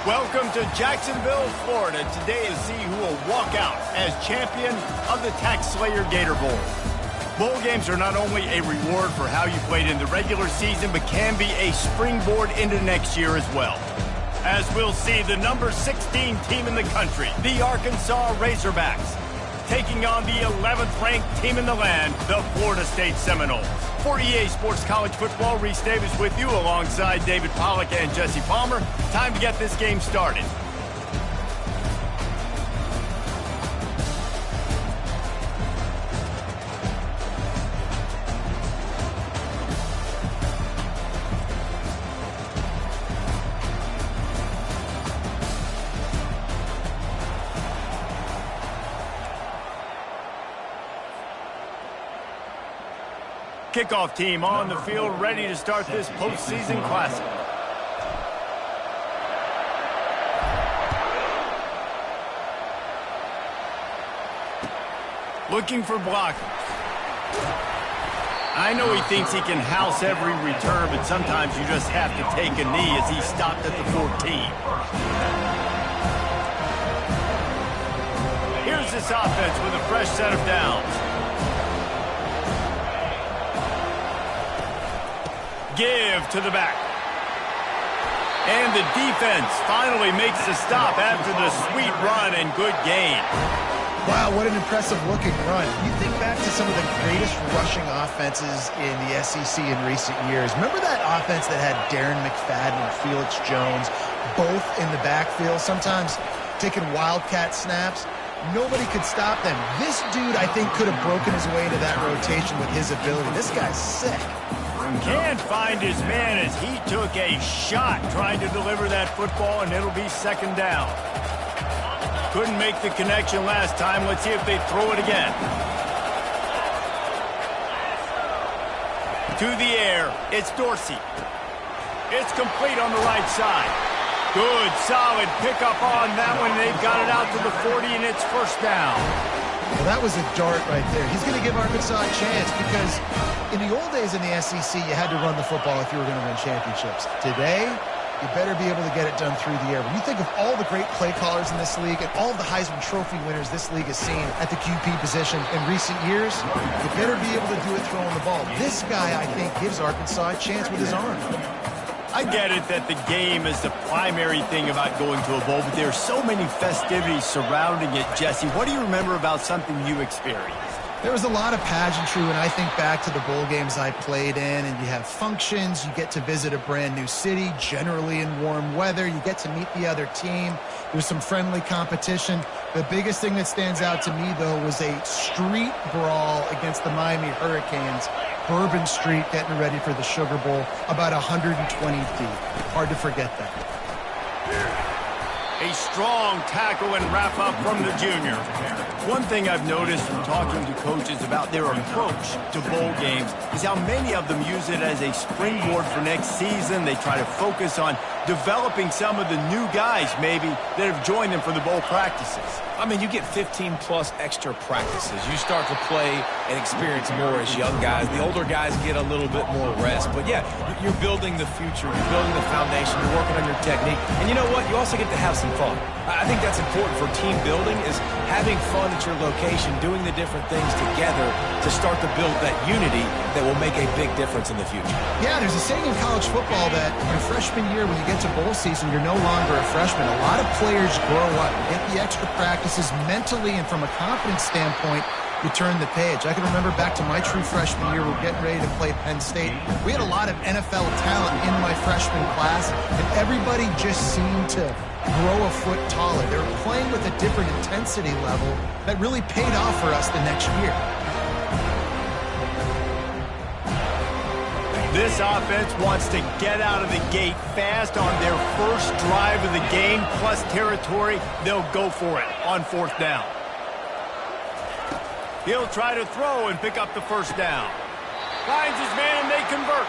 Welcome to Jacksonville, Florida. Today is see who will walk out as champion of the Tax Slayer Gator Bowl. Bowl games are not only a reward for how you played in the regular season, but can be a springboard into next year as well. As we'll see, the number 16 team in the country, the Arkansas Razorbacks, taking on the 11th ranked team in the land, the Florida State Seminoles. For EA Sports College Football, Reese Davis with you alongside David Pollack and Jesse Palmer. Time to get this game started. Kickoff team on the field, ready to start this postseason classic. Looking for blockers. I know he thinks he can house every return, but sometimes you just have to take a knee as he stopped at the 14. Here's this offense with a fresh set of downs. Give to the back. And the defense finally makes the stop after the sweet run and good gain. Wow, what an impressive looking run. You think back to some of the greatest rushing offenses in the SEC in recent years. Remember that offense that had Darren McFadden and Felix Jones both in the backfield, sometimes taking wildcat snaps? Nobody could stop them. This dude, I think, could have broken his way into that rotation with his ability. This guy's sick. Can't find his man as he took a shot trying to deliver that football, and it'll be second down. Couldn't make the connection last time. Let's see if they throw it again. To the air, it's Dorsey. It's complete on the right side. Good, solid pickup on that one. They've got it out to the 40, and it's first down. Well, that was a dart right there. He's going to give Arkansas a chance because in the old days in the SEC, you had to run the football if you were going to win championships. Today, you better be able to get it done through the air. When you think of all the great play callers in this league and all the Heisman Trophy winners this league has seen at the QP position in recent years, you better be able to do it throwing the ball. This guy, I think, gives Arkansas a chance with his arm. I get it that the game is the primary thing about going to a bowl, but there are so many festivities surrounding it. Jesse, what do you remember about something you experienced? There was a lot of pageantry when I think back to the bowl games I played in, and you have functions, you get to visit a brand new city, generally in warm weather, you get to meet the other team, there's some friendly competition. The biggest thing that stands out to me, though, was a street brawl against the Miami Hurricanes, Bourbon Street, getting ready for the Sugar Bowl, about 120 deep. Hard to forget that. A strong tackle and wrap up from the junior. One thing I've noticed from talking to coaches about their approach to bowl games is how many of them use it as a springboard for next season. They try to focus on developing some of the new guys, maybe, that have joined them for the bowl practices. I mean, you get 15-plus extra practices. You start to play and experience more as young guys. The older guys get a little bit more rest. But, yeah, you're building the future. You're building the foundation. You're working on your technique. And you know what? You also get to have some fun. I think that's important for team building is having fun at your location, doing the different things together to start to build that unity that will make a big difference in the future. Yeah, there's a saying in college football that your freshman year, when you get to bowl season, you're no longer a freshman. A lot of players grow up, get the extra practices mentally, and from a confidence standpoint, you turn the page. I can remember back to my true freshman year, we're getting ready to play Penn State. We had a lot of NFL talent in my freshman class, and everybody just seemed to grow a foot taller. They were playing with a different intensity level that really paid off for us the next year. This offense wants to get out of the gate fast on their first drive of the game, plus territory. They'll go for it on fourth down. He'll try to throw and pick up the first down. Finds his man, and they convert.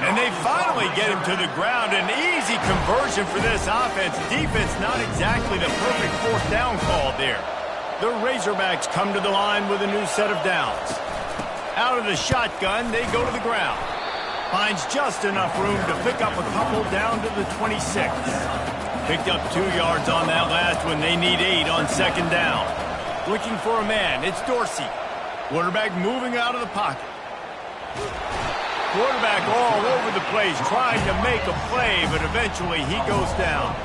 And they finally get him to the ground. An easy conversion for this offense. Defense not exactly the perfect fourth down call there. The Razorbacks come to the line with a new set of downs. Out of the shotgun, they go to the ground. Finds just enough room to pick up a couple down to the 26. Picked up 2 yards on that last one. They need 8 on second down. Looking for a man. It's Dorsey. Quarterback moving out of the pocket. Quarterback all over the place, trying to make a play, but eventually he goes down.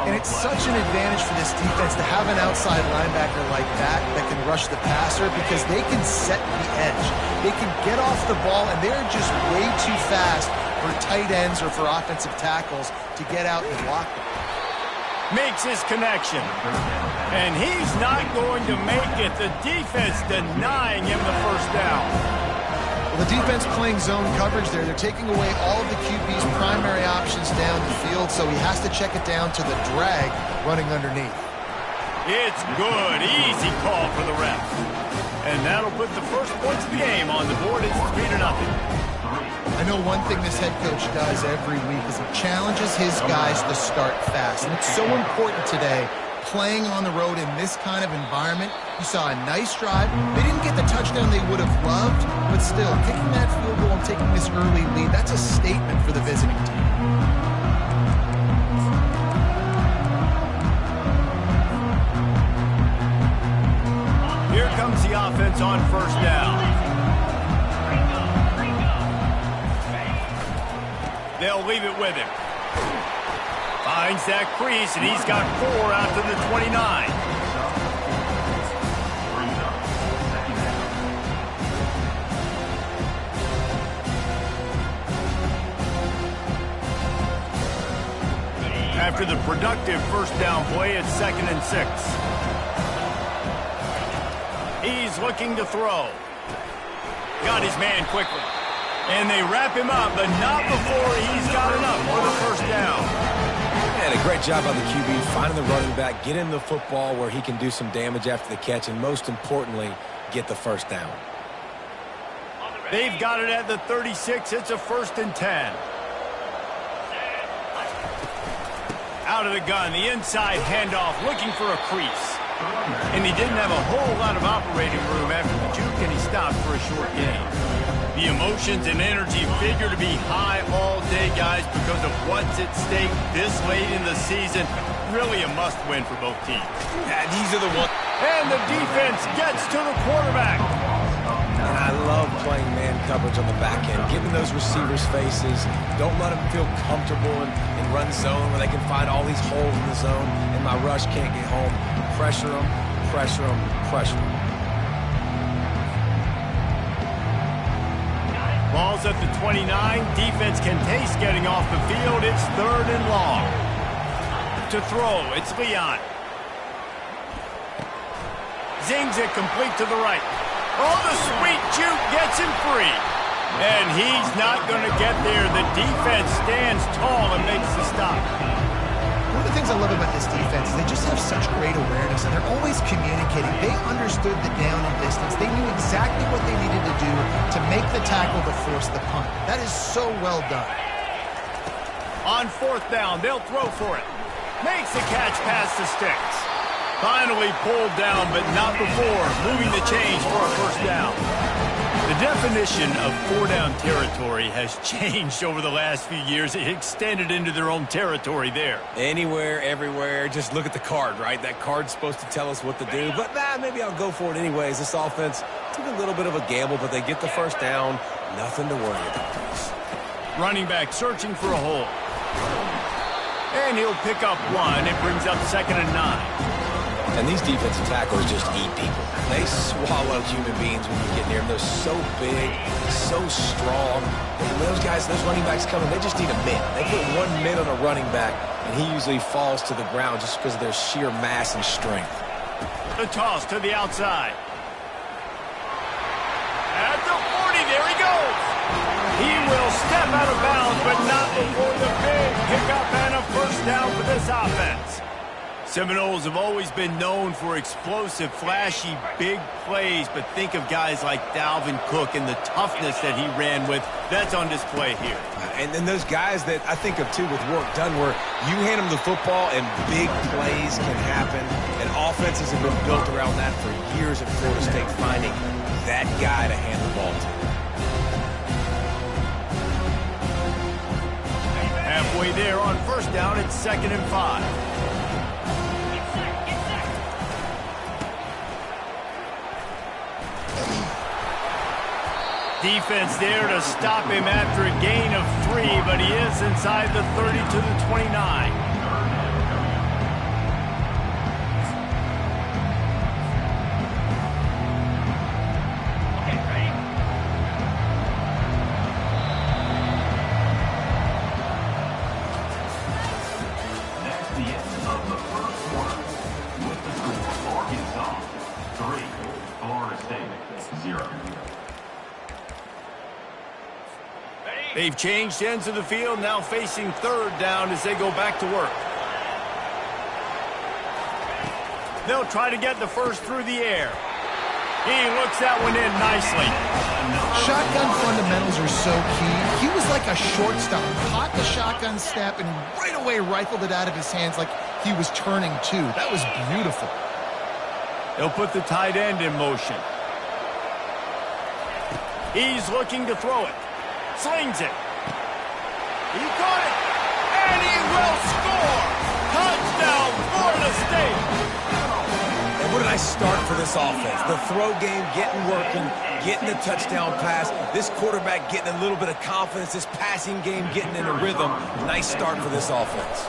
And it's such an advantage for this defense to have an outside linebacker like that can rush the passer, because they can set the edge. They can get off the ball, and they're just way too fast for tight ends or for offensive tackles to get out and block them. Makes his connection. And he's not going to make it. The defense denying him the first down. Well, the defense playing zone coverage there. They're taking away all of the QB's primary options down the field, so he has to check it down to the drag running underneath. It's good. Easy call for the ref. And that'll put the first points of the game on the board. It's 3-0. I know one thing this head coach does every week is he challenges his guys to start fast. And it's so important today, playing on the road in this kind of environment. You saw a nice drive. They didn't get the touchdown they would have loved, but still, kicking that field goal and taking this early lead, that's a statement for the visiting team. Here comes the offense on first down. They'll leave it with him. Finds that crease, and he's got 4 out to the 29. After the productive first down play, it's 2nd and 6. He's looking to throw. Got his man quickly. And they wrap him up, but not before he's got enough for the first down. And a great job by the QB, finding the running back, get him the football where he can do some damage after the catch, and most importantly, get the first down. They've got it at the 36. It's a 1st and 10. Out of the gun, the inside handoff, looking for a crease. And he didn't have a whole lot of operating room after the juke, and he stopped for a short gain. The emotions and energy figure to be high all day, guys, because of what's at stake this late in the season. Really a must-win for both teams. Yeah, these are the ones. And the defense gets to the quarterback. And I love playing man coverage on the back end, giving those receivers faces. Don't let them feel comfortable in run zone where they can find all these holes in the zone, and my rush can't get home. Pressure them, pressure them, pressure them. Ball's at the 29. Defense can taste getting off the field. It's 3rd and long. To throw, it's Leon. Zings it complete to the right. Oh, the sweet juke gets him free. And he's not going to get there. The defense stands tall and makes the stop. One of the things I love about this defense is they just have such great awareness, and they're always communicating. They understood the down and distance. They knew exactly what they needed to do to make the tackle to force the punt. That is so well done. On 4th down, they'll throw for it. Makes the catch past the sticks. Finally pulled down, but not before moving the chains for a first down. The definition of 4-down territory has changed over the last few years. It extended into their own territory there. Anywhere, everywhere, just look at the card, right? That card's supposed to tell us what to do, but maybe I'll go for it anyways. This offense took a little bit of a gamble, but they get the first down. Nothing to worry about. Running back searching for a hole. And he'll pick up 1. It brings up 2nd and 9. And these defensive tackles just eat people. They swallow human beings when you get near them. They're so big, so strong. And when those guys, those running backs come in, they just need a mid. They put 1 mid on a running back, and he usually falls to the ground just because of their sheer mass and strength. The toss to the outside. At the 40, there he goes. He will step out of bounds, but not before the big pickup and a first down for this offense. Seminoles have always been known for explosive, flashy, big plays, but think of guys like Dalvin Cook and the toughness that he ran with. That's on display here. And then those guys that I think of, too, with work done, where you hand them the football and big plays can happen, and offenses have been built around that for years at Florida State, finding that guy to hand the ball to. Halfway there on first down, it's 2nd and 5. Defense there to stop him after a gain of 3, but he is inside the 30 to the 29. They've changed ends of the field, now facing 3rd down as they go back to work. They'll try to get the first through the air. He looks that one in nicely. Shotgun fundamentals are so key. He was like a shortstop, caught the shotgun snap and right away rifled it out of his hands like he was turning two. That was beautiful. They'll put the tight end in motion. He's looking to throw it. Slings it. He caught it. And he will score. Touchdown, Florida State. And what a nice start for this offense. The throw game getting working, getting the touchdown pass. This quarterback getting a little bit of confidence. This passing game getting in a rhythm. Nice start for this offense.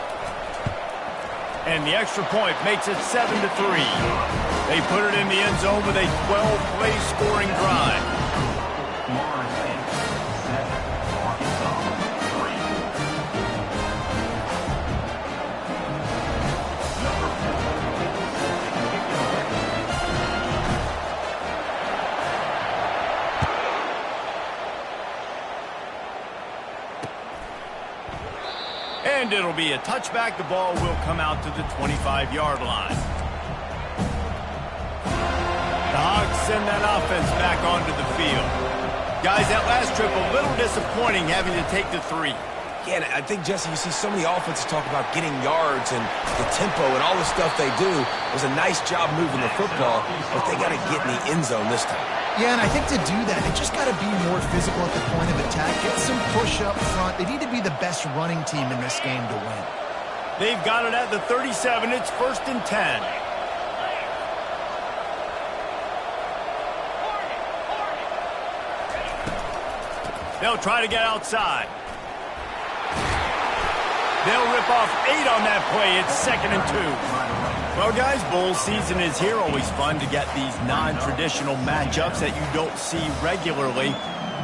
And the extra point makes it 7-3. They put it in the end zone with a 12-play scoring drive. And it'll be a touchback. The ball will come out to the 25-yard line. The Hogs send that offense back onto the field. Guys, that last trip a little disappointing having to take the 3. Yeah, and I think, Jesse, you see so many offenses talk about getting yards and the tempo and all the stuff they do. It was a nice job moving the football, but they got to get in the end zone this time. Yeah, and I think to do that, they just got to be more physical at the point of attack. Get some push up front. They need to be the best running team in this game to win. They've got it at the 37. It's 1st and 10. They'll try to get outside. They'll rip off 8 on that play. It's 2nd and 2. Well, guys, bowl season is here. Always fun to get these non-traditional matchups that you don't see regularly.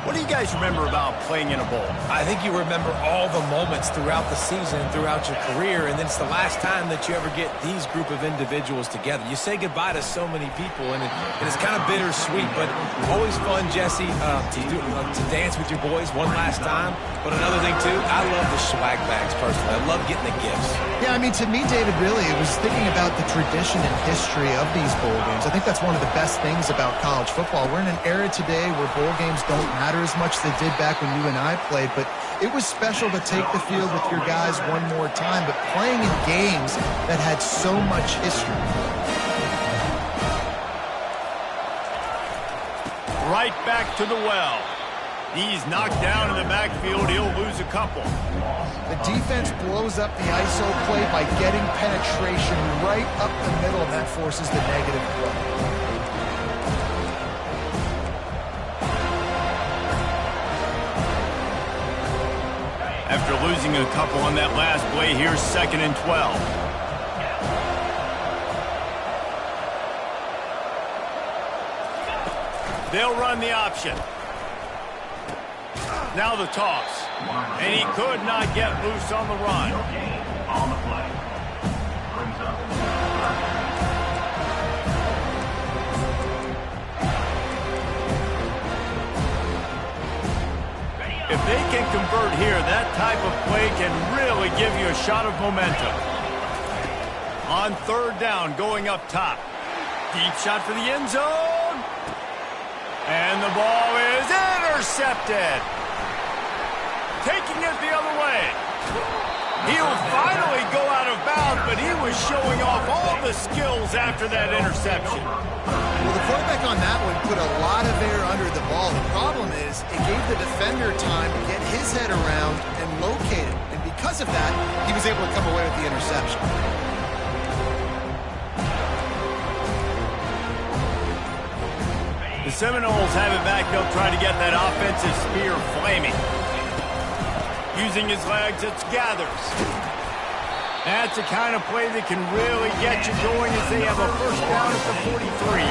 What do you guys remember about playing in a bowl? I think you remember all the moments throughout the season, throughout your career, and then it's the last time that you ever get these group of individuals together. You say goodbye to so many people, and it's kind of bittersweet, but always fun, Jesse, to dance with your boys one last time. But another thing, too, I love the swag bags, personally. I love getting the gifts. Yeah, I mean, to me, David, really, it was thinking about the tradition and history of these bowl games. I think that's one of the best things about college football. We're in an era today where bowl games don't matter as much as they did back when you and I played, but it was special to take the field with your guys one more time, but playing in games that had so much history. Right back to the well. He's knocked down in the backfield. He'll lose a couple. The defense blows up the ISO play by getting penetration right up the middle, and that forces the negative play. After losing a couple on that last play, here's 2nd and 12. They'll run the option. Now the toss. And he could not get loose on the run. On the play. Brings up. If they can convert here, that type of play can really give you a shot of momentum. On 3rd down, going up top. Deep shot for the end zone. And the ball is intercepted. Taking it the other way. He'll finally go out of bounds, but he was showing off all the skills after that interception. Well, the quarterback on that one put a lot of air under the ball. The problem is it gave the defender time to get his head around and locate it. And because of that, he was able to come away with the interception. The Seminoles have it back. They'll try to get that offensive spear flaming. Using his legs, it's Gathers. That's the kind of play that can really get you going as they have a first down at the 43.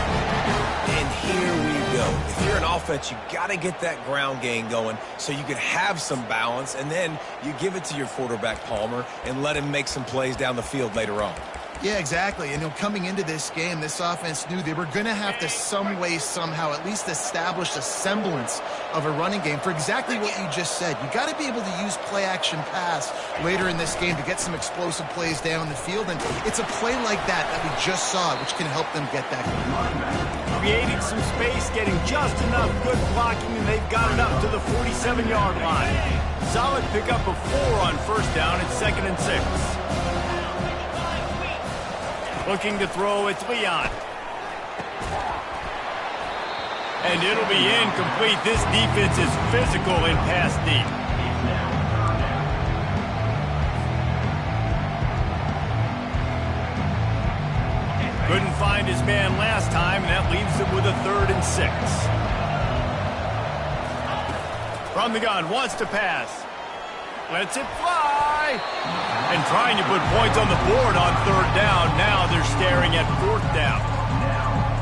And here we go. If you're an offense, you got to get that ground game going so you can have some balance, and then you give it to your quarterback, Palmer, and let him make some plays down the field later on. Yeah, exactly. And coming into this game, this offense knew they were going to have to some way, somehow, at least establish a semblance of a running game for exactly what you just said. You got to be able to use play-action pass later in this game to get some explosive plays down the field. And it's a play like that we just saw, which can help them get that going. Creating some space, getting just enough good blocking, and they've got it up to the 47-yard line. Solid pickup of 4 on first down. It's 2nd and 6. Looking to throw, it's Leon. And it'll be incomplete. This defense is physical in pass deep. Couldn't find his man last time, and that leaves him with a 3rd and 6. From the gun, wants to pass. Lets it fly. And trying to put points on the board on 3rd down. Now they're staring at 4th down.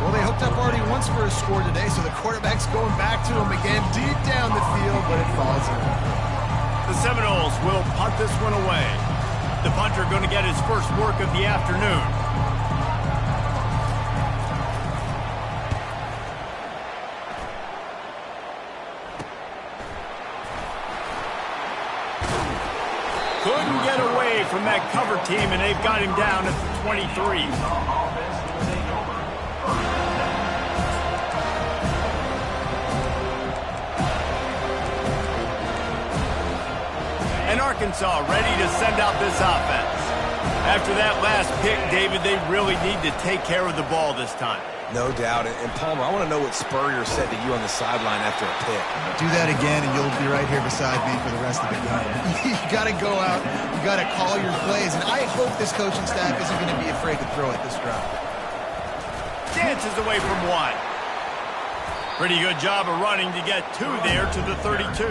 Well, they hooked up already once for a score today, so the quarterback's going back to him again deep down the field, but it falls in. The Seminoles will punt this one away. The punter going to get his first work of the afternoon. Couldn't get away from that cover team, and they've got him down at the 23. And Arkansas ready to send out this offense. After that last pick, David, they really need to take care of the ball this time. No doubt. And Palmer, I want to know what Spurrier said to you on the sideline after a pick. Do that again, and you'll be right here beside me for the rest of the game. You got to go out. You got to call your plays. And I hope this coaching staff isn't going to be afraid to throw at this drive. Dances away from 1. Pretty good job of running to get 2 there to the 32.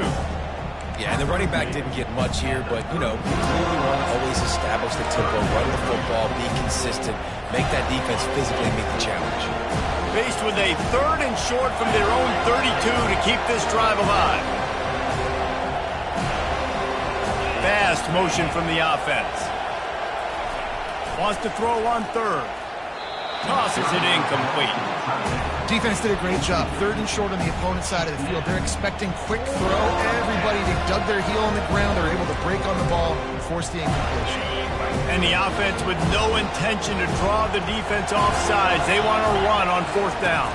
Yeah, and the running back didn't get much here, but, you know, clearly want to always establish the tempo, run the football, be consistent, make that defense physically meet the challenge. Faced with a 3rd and short from their own 32 to keep this drive alive. Fast motion from the offense. Wants to throw on 3rd. Tosses it incomplete. Defense did a great job. 3rd and short on the opponent's side of the field. They're expecting quick throw. Everybody, they dug their heel on the ground. They're able to break on the ball and force the incompletion. And the offense with no intention to draw the defense off sides. They want to run on 4th down.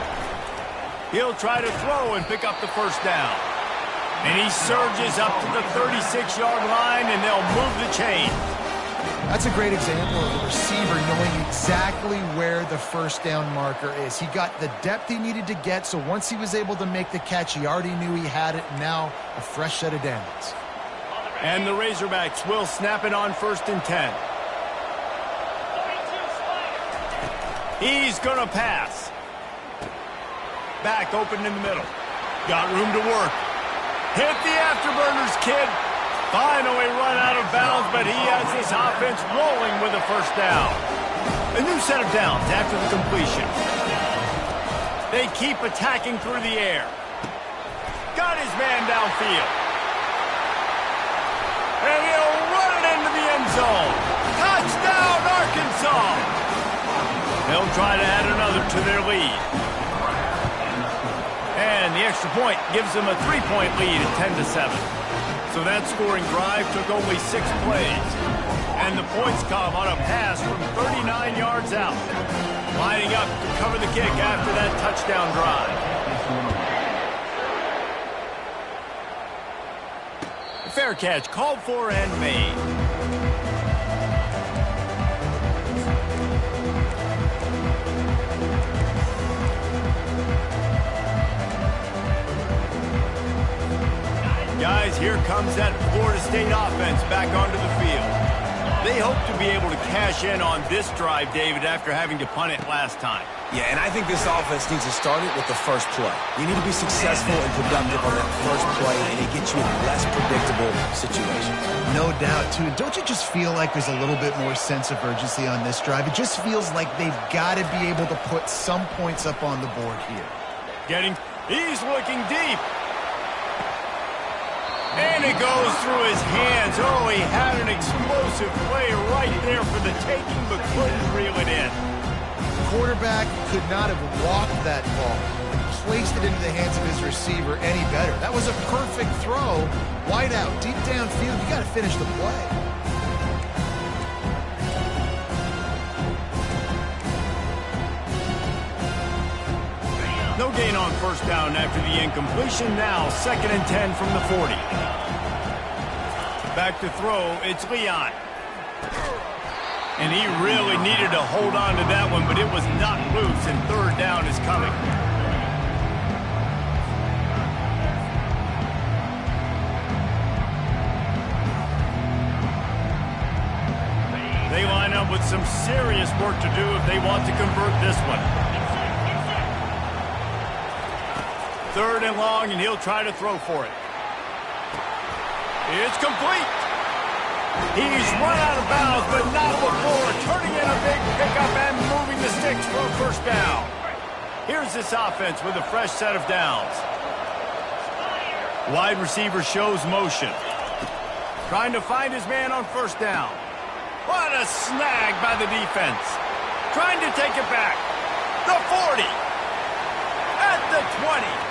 He'll try to throw and pick up the first down. And he surges up to the 36-yard line, and they'll move the chain. That's a great example of a receiver knowing exactly where the first down marker is. He got the depth he needed to get, so once he was able to make the catch, he already knew he had it. Now a fresh set of downs. And the Razorbacks will snap it on 1st and 10. He's going to pass. Back open in the middle. Got room to work. Hit the afterburners, kid. Finally run out of bounds, but he has this offense rolling with a first down. A new set of downs after the completion. They keep attacking through the air. Got his man downfield. And he'll run it into the end zone. Touchdown, Arkansas! They'll try to add another to their lead. And the extra point gives them a 3-point lead at 10-7. So that scoring drive took only 6 plays. And the points come on a pass from 39 yards out. Lining up to cover the kick after that touchdown drive. Fair catch called for and made. Guys, here comes that Florida State offense back onto the They hope to be able to cash in on this drive, David, after having to punt it last time. Yeah, and I think this offense needs to start it with the first play. You need to be successful and productive on that first play, and it gets you in less predictable situations. No doubt, too. Don't you just feel like there's a little bit more sense of urgency on this drive? It just feels like they've got to be able to put some points up on the board here. He's looking deep. And it goes through his hands. Oh, he had an explosive play right there for the taking, but couldn't reel it in. Quarterback could not have walked that ball and placed it into the hands of his receiver any better. That was a perfect throw. Wide out, deep downfield. You got to finish the play. No gain on first down after the incompletion. Now 2nd and 10 from the 40. Back to throw. It's Leon. And he really needed to hold on to that one, but it was not loose, and 3rd down is coming. They line up with some serious work to do if they want to convert this one. 3rd and long, and he'll try to throw for it. It's complete. He's run out of bounds, but not before turning in a big pickup and moving the sticks for a first down. Here's this offense with a fresh set of downs. Wide receiver shows motion. Trying to find his man on first down. What a snag by the defense. Trying to take it back. The 40. At the 20.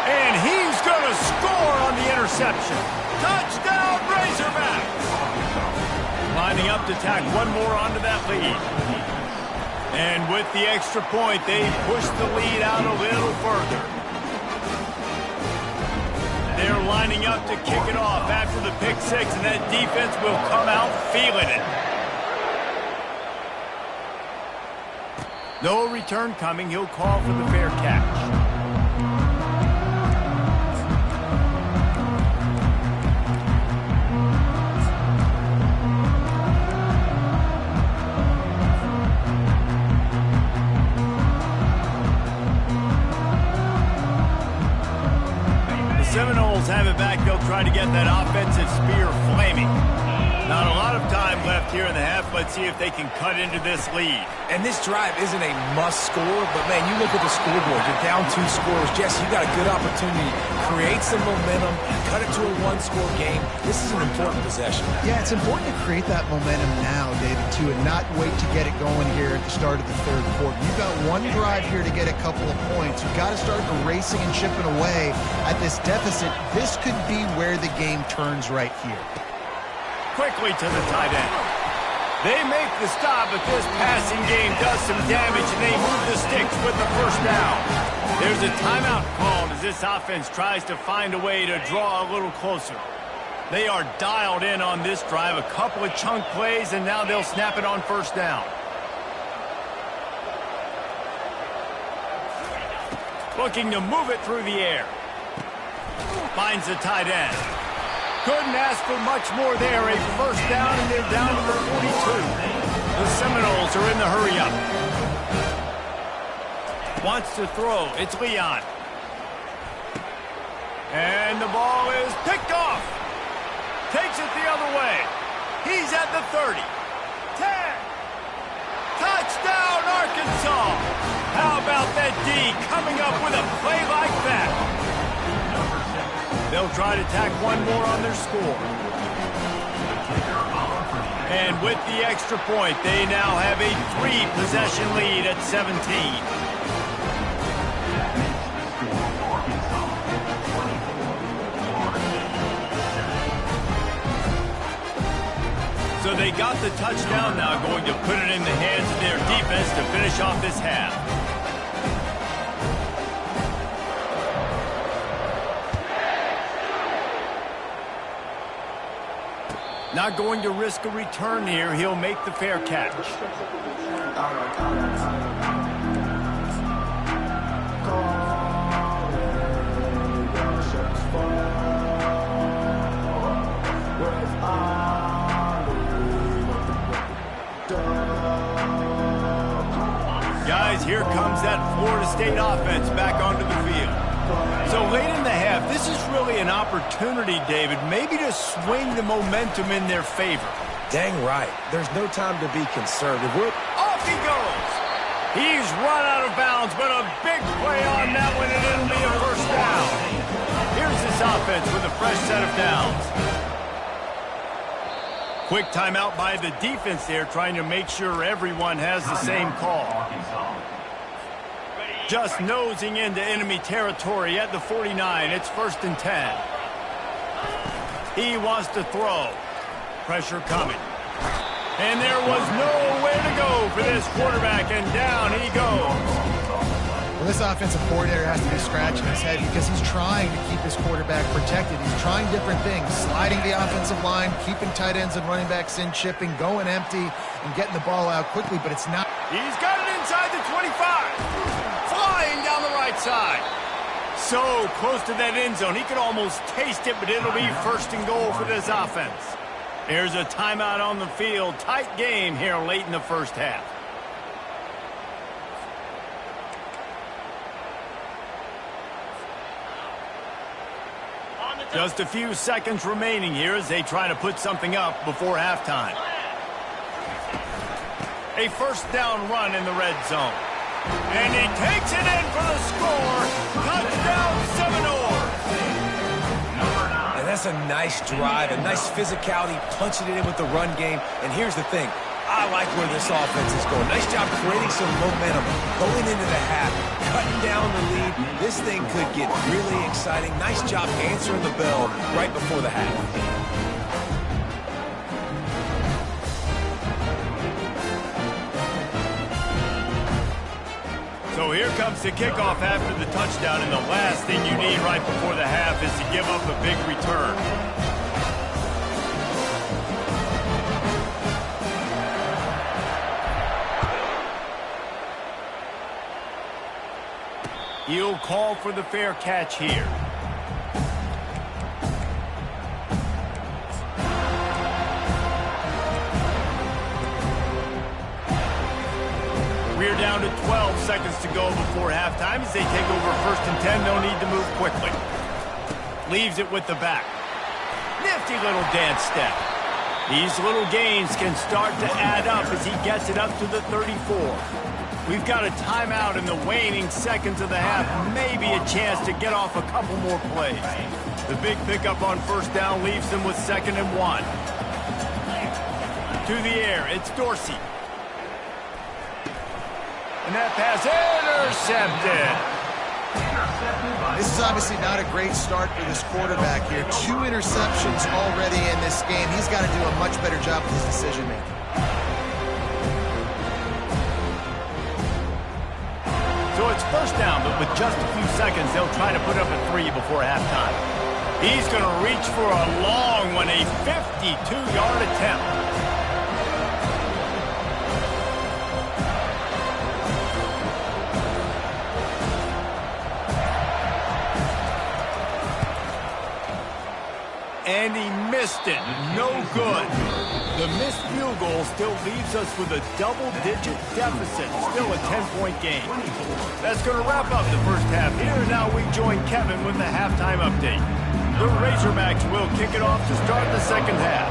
And he's going to score on the interception. Touchdown, Razorbacks! Lining up to tack one more onto that lead. And with the extra point, they push the lead out a little further. They're lining up to kick it off after the pick six, and that defense will come out feeling it. No return coming. He'll call for the fair catch. Seminoles have it back. They'll try to get that offensive spear flaming. Not a lot of time left here in the half. Let's see if they can cut into this lead. And this drive isn't a must score, but, man, you look at the scoreboard. You're down 2 scores. Jesse, you got a good opportunity. Create some momentum. Cut it to a 1-score game. This is an important possession. Yeah, it's important to create that momentum now, David, too, and not wait to get it going here at the start of the 3rd quarter. You've got one drive here to get a couple of points. You've got to start racing and chipping away at this deficit. This could be where the game turns right here. Quickly to the tight end. They make the stop, but this passing game does some damage, and they move the sticks with the first down. There's a timeout called as this offense tries to find a way to draw a little closer. They are dialed in on this drive, a couple of chunk plays, and now they'll snap it on first down. Looking to move it through the air. Finds the tight end. Couldn't ask for much more there. A first down, and they're down to the 42. The Seminoles are in the hurry-up. Wants to throw. It's Leon. And the ball is picked off. Takes it the other way. He's at the 30. 10. Touchdown, Arkansas. How about that D coming up with a play like that? They'll try to tack one more on their score. And with the extra point, they now have a 3-possession lead at 17. So they got the touchdown now, going to put it in the hands of their defense to finish off this half. Not going to risk a return here. He'll make the fair catch. Guys, here comes that Florida State offense back onto the field. So late in the half, this is really an opportunity, David, maybe to swing the momentum in their favor. Dang right. There's no time to be conservative. Off he goes. He's run out of bounds, but a big play on that one, and it'll be a first down. Here's this offense with a fresh set of downs. Quick timeout by the defense there, trying to make sure everyone has the same call. Just nosing into enemy territory at the 49. It's 1st and 10. He wants to throw. Pressure coming. And there was nowhere to go for this quarterback, and down he goes. Well, this offensive coordinator has to be scratching his head because he's trying to keep his quarterback protected. He's trying different things, sliding the offensive line, keeping tight ends and running backs in, chipping, going empty, and getting the ball out quickly, but it's not. He's got it inside the 25. Flying down the right side. So close to that end zone. He could almost taste it, but it'll be 1st and goal for this offense. There's a timeout on the field. Tight game here late in the first half. Just a few seconds remaining here as they try to put something up before halftime. A first down run in the red zone. And he takes it in for the score. Touchdown, Seminoles. And that's a nice drive, a nice physicality, punching it in with the run game. And here's the thing. I like where this offense is going. Nice job creating some momentum, going into the half, cutting down the lead. This thing could get really exciting. Nice job answering the bell right before the half. So here comes the kickoff after the touchdown, and the last thing you need right before the half is to give up a big return. He'll call for the fair catch here. We're down to 12 seconds to go before halftime as they take over 1st and 10. No need to move quickly. Leaves it with the back. Nifty little dance step. These little gains can start to add up as he gets it up to the 34. We've got a timeout in the waning seconds of the half. Maybe a chance to get off a couple more plays. The big pickup on 1st down leaves them with 2nd and 1. To the air, it's Dorsey. And that pass intercepted. This is obviously not a great start for this quarterback here. 2 interceptions already in this game. He's got to do a much better job with his decision-making. So it's 1st down, but with just a few seconds, they'll try to put up a 3 before halftime. He's going to reach for a long one, a 52-yard attempt. And he missed it. No good. The missed field goal still leaves us with a double-digit deficit. Still a 10-point game. That's going to wrap up the first half here. Now we join Kevin with the halftime update. The Razorbacks will kick it off to start the second half.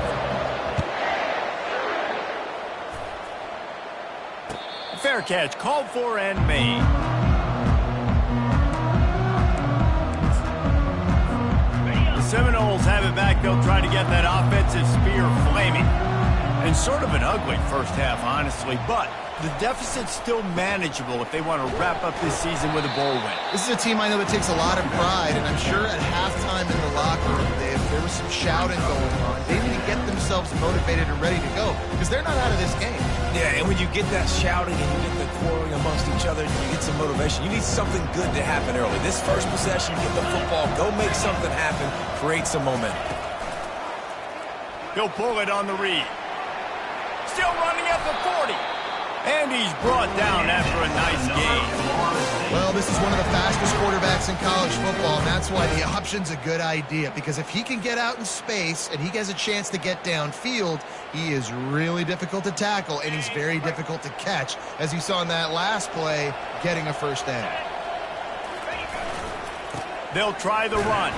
Fair catch called for and made. Seminoles have it back. They'll try to get that offensive spear flaming. And sort of an ugly first half, honestly, but the deficit's still manageable if they want to wrap up this season with a bowl win. This is a team I know that takes a lot of pride, and I'm sure at halftime in the locker room, there was some shouting going on. They need to get themselves motivated and ready to go because they're not out of this game. Yeah, and when you get that shouting and you get the quarreling amongst each other, you get some motivation. You need something good to happen early. This first possession, get the football, go make something happen, create some momentum. He'll pull it on the read. Still running at the 40. And he's brought down after a nice gain. Well, this is one of the fastest quarterbacks in college football, and that's why the option's a good idea. Because if he can get out in space and he has a chance to get downfield, he is really difficult to tackle, and he's very difficult to catch, as you saw in that last play, getting a first down. They'll try the run.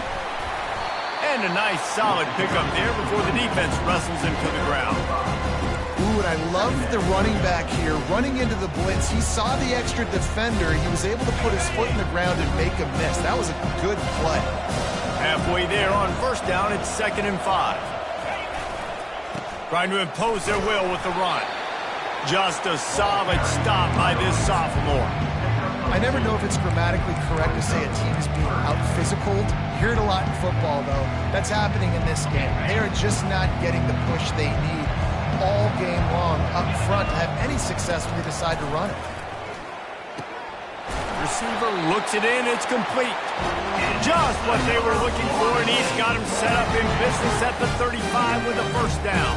And a nice solid pickup there before the defense wrestles him to the ground. Ooh, and I love the running back here. Running into the blitz, he saw the extra defender. He was able to put his foot in the ground and make a miss. That was a good play. Halfway there on first down, it's 2nd and 5. Trying to impose their will with the run. Just a solid stop by this sophomore. I never know if it's grammatically correct to say a team is being out-physicaled. You hear it a lot in football, though. That's happening in this game. They are just not getting the push they need all game long up front to have any success when they decide to run it. Receiver looks it in. It's complete. Just what they were looking for, and he's got him set up in business at the 35 with a first down.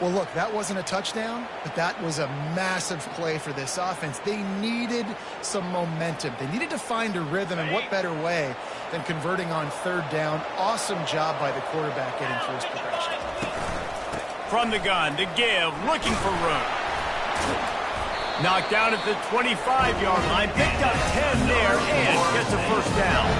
Well, look, that wasn't a touchdown, but that was a massive play for this offense. They needed some momentum. They needed to find a rhythm, and what better way than converting on 3rd down. Awesome job by the quarterback getting through his progression. From the gun, to give, looking for room. Knocked down at the 25-yard line, picked up 10 there, and gets a first down.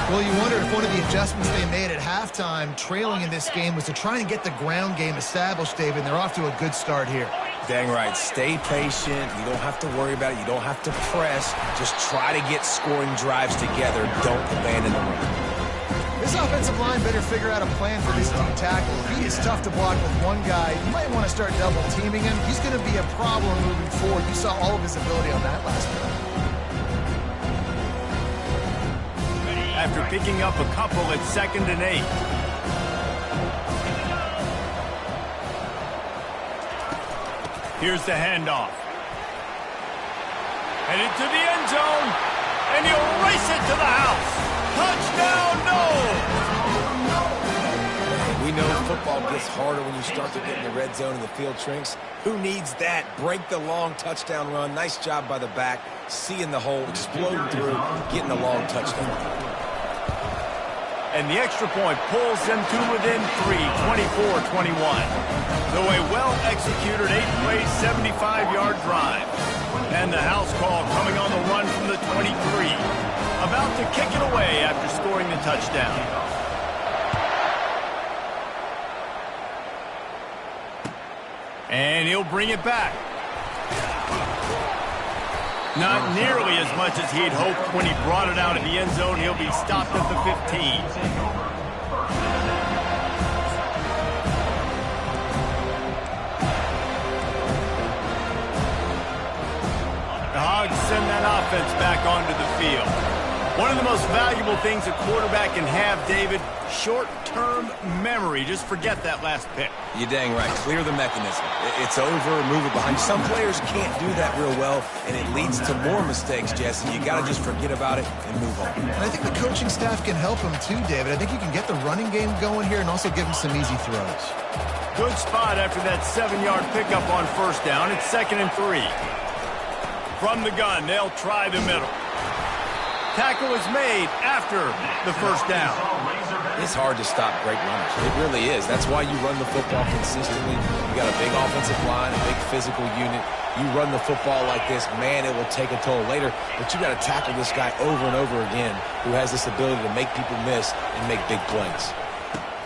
Well, you wonder if one of the adjustments they made at halftime, trailing in this game, was to try and get the ground game established, David. They're off to a good start here. Dang right. Stay patient. You don't have to worry about it. You don't have to press. Just try to get scoring drives together. Don't abandon the run. This offensive line better figure out a plan for this team tackle. He is tough to block with one guy. You might want to start double teaming him. He's going to be a problem moving forward. You saw all of his ability on that last play. After picking up a couple at 2nd and 8. Here's the handoff. Headed to the end zone, and he'll race it to the house. Touchdown, no! We know football gets harder when you start to get in the red zone and the field shrinks. Who needs that? Break the long touchdown run. Nice job by the back. Seeing the hole, exploding through, getting a long touchdown. And the extra point pulls them to within 3, 24-21. Though a well-executed 8-play, 75-yard drive. And the house call coming on the run from the 23. About to kick it away after scoring the touchdown. And he'll bring it back. Not nearly as much as he'd hoped when he brought it out of the end zone. He'll be stopped at the 15. The Hogs send that offense back onto the field. One of the most valuable things a quarterback can have, David, short-term memory. Just forget that last pick. You're dang right. Clear the mechanism. It's over, move it behind you. Some players can't do that real well, and it leads to more mistakes, Jesse. You got to just forget about it and move on. And I think the coaching staff can help him too, David. I think you can get the running game going here and also give him some easy throws. Good spot after that 7-yard pickup on first down. It's 2nd and 3. From the gun, they'll try the middle. Tackle is made after the first down. It's hard to stop great runners. It really is. That's why you run the football consistently. You got a big offensive line, a big physical unit. You run the football like this, man, it will take a toll later. But you got to tackle this guy over and over again who has this ability to make people miss and make big plays.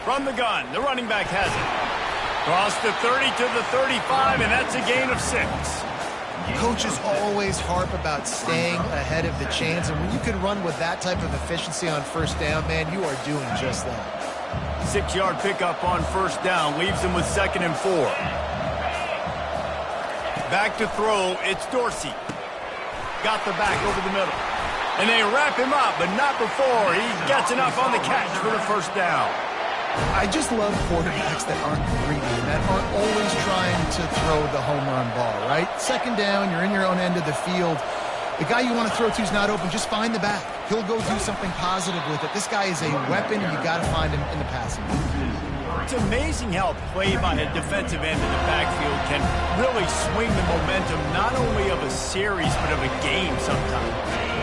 From the gun, the running back has it. Cross the 30 to the 35, and that's a gain of 6. Coaches always harp about staying ahead of the chains, and when you can run with that type of efficiency on first down, man, you are doing just that. 6-yard pickup on first down leaves him with 2nd and 4. Back to throw, it's Dorsey. Got the back over the middle. And they wrap him up, but not before he gets enough on the catch for the first down. I just love quarterbacks that aren't greedy, that aren't always trying to throw the home run ball, right? 2nd down, you're in your own end of the field. The guy you want to throw to is not open. Just find the back. He'll go do something positive with it. This guy is a weapon, and you got to find him in the passing game. It's amazing how play by a defensive end in the backfield can really swing the momentum not only of a series but of a game sometimes.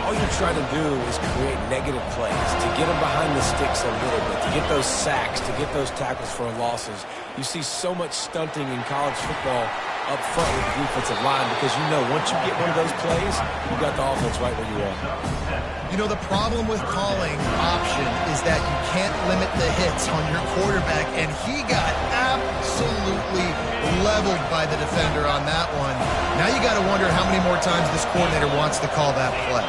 All you're trying to do is create negative plays, to get them behind the sticks a little bit, to get those sacks, to get those tackles for losses. You see so much stunting in college football up front with the defensive line because you know once you get one of those plays, you got the offense right where you are. You know, the problem with calling option is that you can't limit the hits on your quarterback, and he got absolutely leveled by the defender on that one. Now you got to wonder how many more times this coordinator wants to call that play.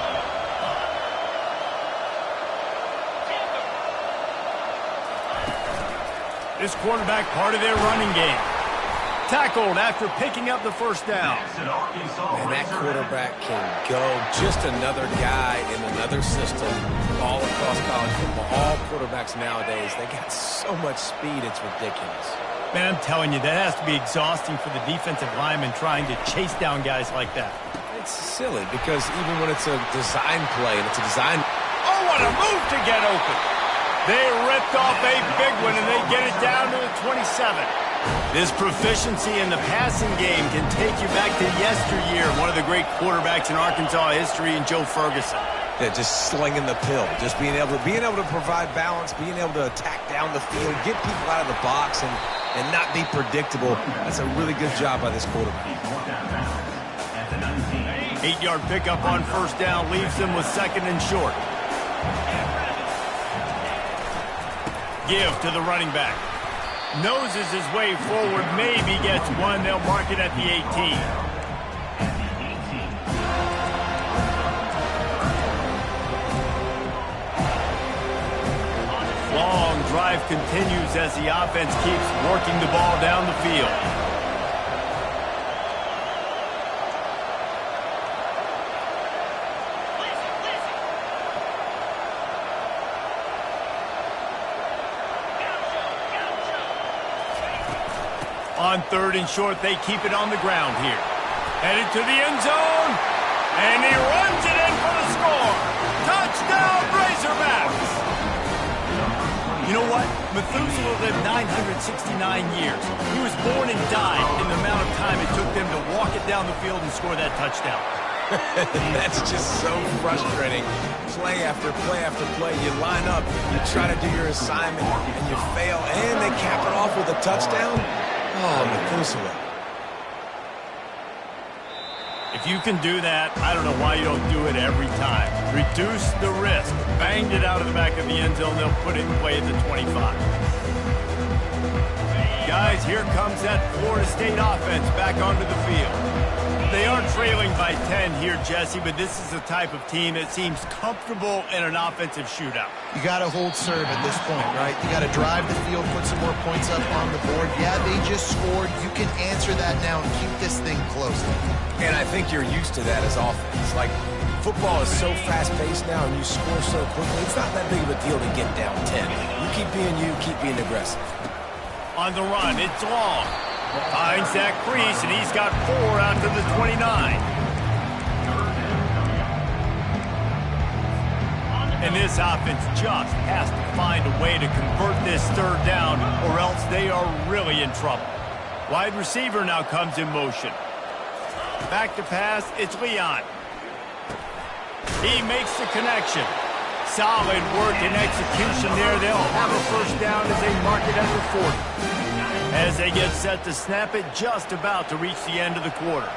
This quarterback part of their running game. Tackled after picking up the first down. And that quarterback can go. Just another guy in another system all across college football. All quarterbacks nowadays, they got so much speed, it's ridiculous. Man, I'm telling you, that has to be exhausting for the defensive lineman trying to chase down guys like that. It's silly because even when it's a design play and it's a design... Oh, what a move to get open. They ripped off a big one, and they get it down to the 27. This proficiency in the passing game can take you back to yesteryear, one of the great quarterbacks in Arkansas history, in Joe Ferguson. Yeah, just slinging the pill, just being able to provide balance, being able to attack down the field, get people out of the box, and not be predictable. That's a really good job by this quarterback. 8-yard pickup on first down leaves them with second and short. Give to the running back. Noses his way forward, maybe gets one. They'll mark it at the 18. Long drive continues as the offense keeps working the ball down the field. On third and short, they keep it on the ground here. Headed to the end zone, and he runs it in for the score. Touchdown, Razorbacks! You know what? Methuselah lived 969 years. He was born and died in the amount of time it took them to walk it down the field and score that touchdown. That's just so frustrating. Play after play after play. You line up, you try to do your assignment, and you fail, and they cap it off with a touchdown. Oh, Methuselah. If you can do that, I don't know why you don't do it every time. Reduce the risk. Banged it out of the back of the end zone. They'll put it in play at the 25. Guys, here comes that Florida State offense back onto the field. They are trailing by 10 here, Jesse, but this is the type of team that seems comfortable in an offensive shootout. You got to hold serve at this point, right? You got to drive the field, put some more points up on the board. Yeah, they just scored. You can answer that now and keep this thing close. And I think you're used to that as offense. Like, football is so fast-paced now and you score so quickly, it's not that big of a deal to get down 10. You keep being aggressive. On the run, it's Long. Finds that crease, and he's got 4 out to the 29. And this offense just has to find a way to convert this third down, or else they are really in trouble. Wide receiver now comes in motion. Back to pass, it's Leon. He makes the connection. Solid work and execution there. They'll have a first down as they mark it at the 40. As they get set to snap it, just about to reach the end of the quarter.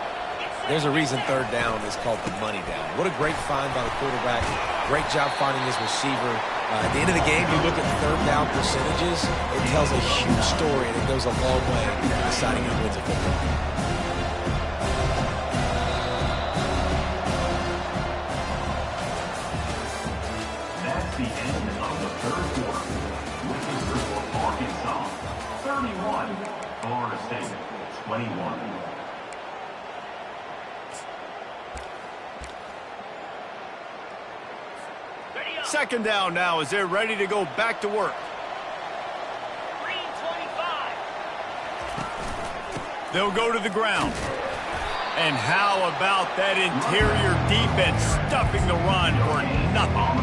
There's a reason third down is called the money down. What a great find by the quarterback. Great job finding his receiver. At the end of the game, you look at third down percentages, it tells a huge story, and it goes a long way in deciding who wins a football. That's the end of the third quarter. With the score for Arkansas, 31, Florida State, 21. Second down now as they're ready to go back to work. They'll go to the ground. And how about that interior defense stuffing the run for nothing?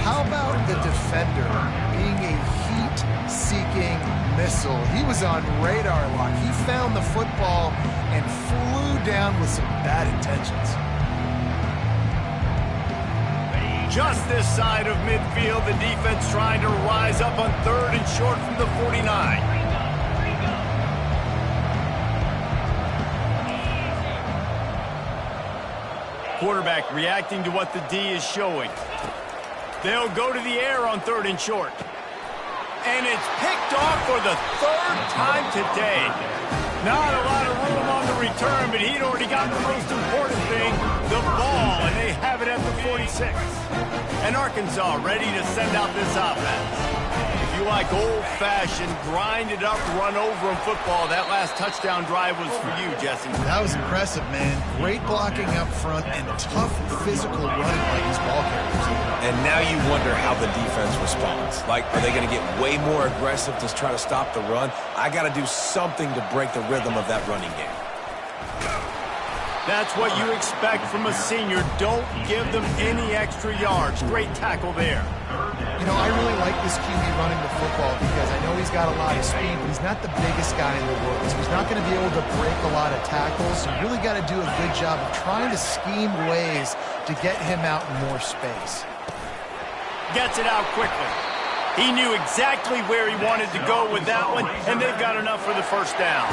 How about the defender being a heat-seeking missile. He was on radar lock. He found the football and flew down with some bad intentions. Just this side of midfield, the defense trying to rise up on 3rd and short from the 49. Quarterback reacting to what the D is showing. They'll go to the air on 3rd and short. And it's picked off for the 3rd time today. Not a lot of room on the return, but he'd already got the most important thing, the ball, and they have it at the 46. And Arkansas ready to send out this offense. If you like old-fashioned, grind-it-up, run-over in football, that last touchdown drive was for you, Jesse. That was impressive, man. Great blocking up front and tough physical running by these ball carriers. And now you wonder how the defense responds. Like, are they going to get way more aggressive to try to stop the run? I got to do something to break the rhythm of that running game. That's what you expect from a senior. Don't give them any extra yards. Great tackle there. You know, I really like this QB running the football because I know he's got a lot of speed, but he's not the biggest guy in the world. So he's not going to be able to break a lot of tackles. So you really got to do a good job of trying to scheme ways to get him out in more space. Gets it out quickly. He knew exactly where he wanted to go with that one, and they've got enough for the first down.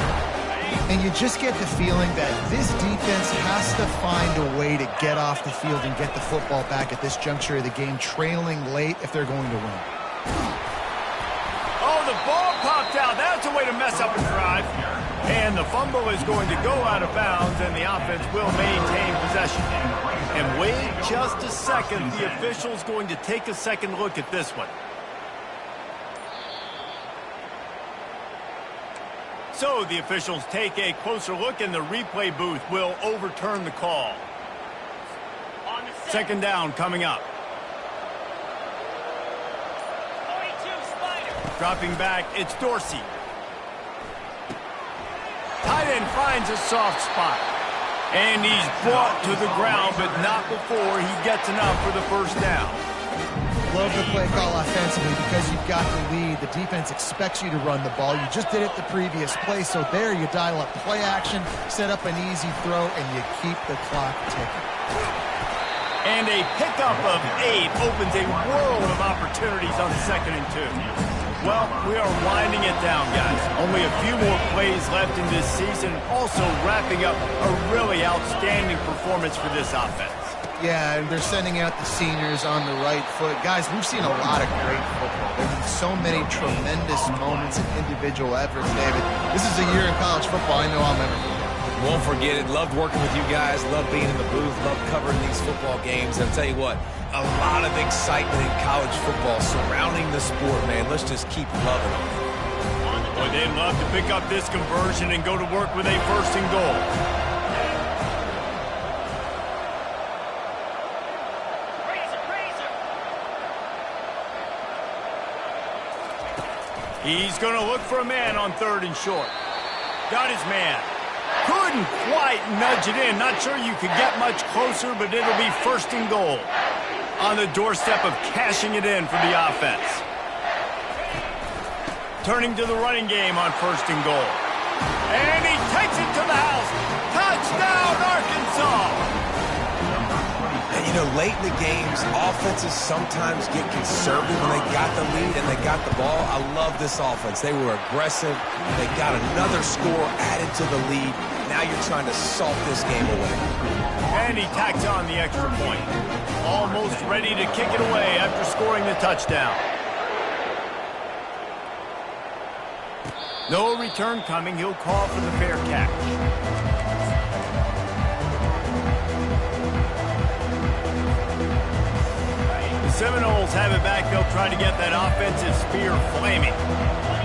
And you just get the feeling that this defense has to find a way to get off the field and get the football back at this juncture of the game, trailing late if they're going to win. Oh, the ball popped out. That's a way to mess up a drive. And the fumble is going to go out of bounds, and the offense will maintain possession. And wait just a second. The official's going to take a second look at this one. So the officials take a closer look, and the replay booth will overturn the call. Second down coming up. Dropping back, it's Dorsey. Tight end finds a soft spot. And he's brought to the ground, but not before he gets enough for the first down. Love the play call offensively because you've got the lead. The defense expects you to run the ball. You just did it the previous play, so there you dial up play action, set up an easy throw, and you keep the clock ticking. And a pickup of 8 opens a world of opportunities on 2nd and 2. Well, we are winding it down, guys. Only a few more plays left in this season, also wrapping up a really outstanding performance for this offense. Yeah, and they're sending out the seniors on the right foot. Guys, we've seen a lot of great football. There have been so many tremendous moments and individual efforts, David. This is a year in college football I know I'll never forget. Won't forget it. Loved working with you guys. Loved being in the booth. Loved covering these football games. And I'll tell you what, a lot of excitement in college football surrounding the sport, man. Let's just keep loving it. Boy, they'd love to pick up this conversion and go to work with a 1st and goal. He's going to look for a man on 3rd and short. Got his man. Couldn't quite nudge it in. Not sure you could get much closer, but it'll be 1st and goal. On the doorstep of cashing it in for the offense. Turning to the running game on 1st and goal. And he takes it to the house. Touchdown, Arkansas! And, you know, late in the games, offenses sometimes get conservative when they got the lead and they got the ball. I love this offense. They were aggressive. They got another score added to the lead. Now you're trying to salt this game away. And he tacks on the extra point. Almost ready to kick it away after scoring the touchdown. No return coming. He'll call for the fair catch. Seminoles have it back. They'll try to get that offensive spear flaming.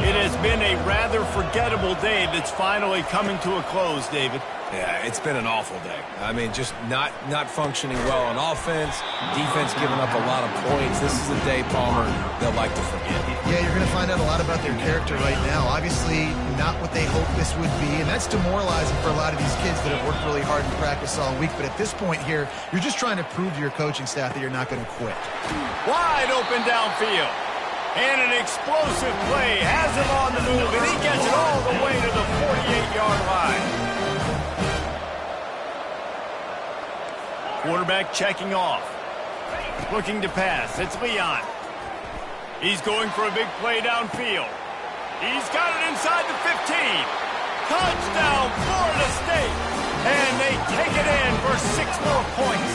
It has been a rather forgettable day that's finally coming to a close, David. Yeah, it's been an awful day. I mean, just not functioning well on offense, defense giving up a lot of points. This is a day, Palmer, they'll like to forget. Yeah, you're going to find out a lot about their character right now. Obviously, not what they hoped this would be, and that's demoralizing for a lot of these kids that have worked really hard in practice all week. But at this point here, you're just trying to prove to your coaching staff that you're not going to quit. Wide open downfield. And an explosive play has him on the move, and he gets it all the way to the 48-yard line. Quarterback checking off. Looking to pass. It's Leon. He's going for a big play downfield. He's got it inside the 15. Touchdown, Florida State. And they take it in for 6 more points.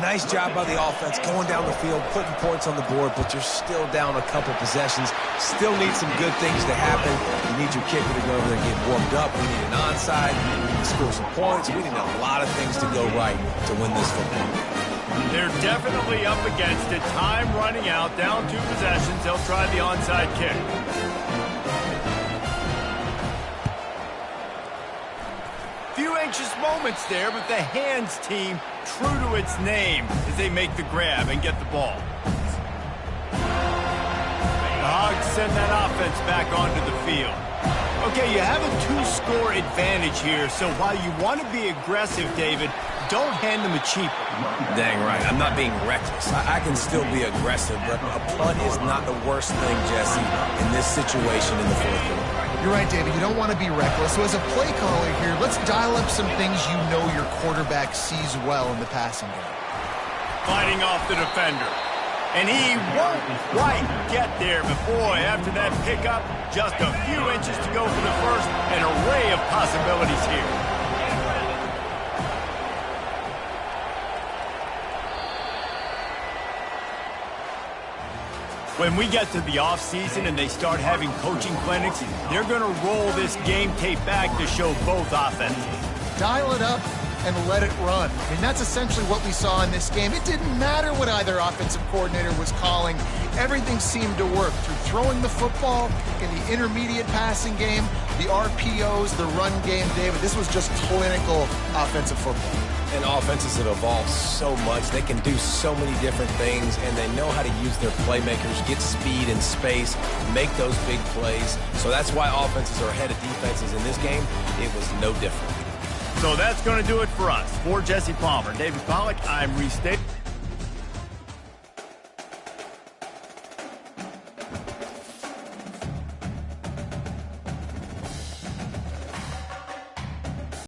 Nice job by the offense going down the field, putting points on the board, but you're still down a couple possessions. Still need some good things to happen. You need your kicker to go over there and get warmed up. We need an onside. We need to score some points. We need a lot of things to go right to win this football. They're definitely up against it. Time running out, down 2 possessions. They'll try the onside kick. Few anxious moments there, but the hands team true to its name as they make the grab and get the ball. The Hogs send that offense back onto the field. Okay, you have a 2-score advantage here, so while you want to be aggressive, David, don't hand them a cheap one. Dang right. I'm not being reckless. I can still be aggressive, but a punt is not the worst thing, Jesse, in this situation in the fourth quarter. You're right, David. You don't want to be reckless. So as a play caller here, let's dial up some things you know your quarterback sees well in the passing game. Fighting off the defender. And he won't quite get there, but boy, after that pickup, just a few inches to go for the first. An array of possibilities here. When we get to the offseason and they start having coaching clinics, they're going to roll this game tape back to show both offenses. Dial it up and let it run. I mean, that's essentially what we saw in this game. It didn't matter what either offensive coordinator was calling. Everything seemed to work through throwing the football in the intermediate passing game, the RPOs, the run game, David. This was just clinical offensive football. And offenses have evolved so much. They can do so many different things, and they know how to use their playmakers, get speed and space, make those big plays. So that's why offenses are ahead of defenses in this game. It was no different. So that's going to do it for us. For Jesse Palmer, David Pollack, I'm Reese Davis.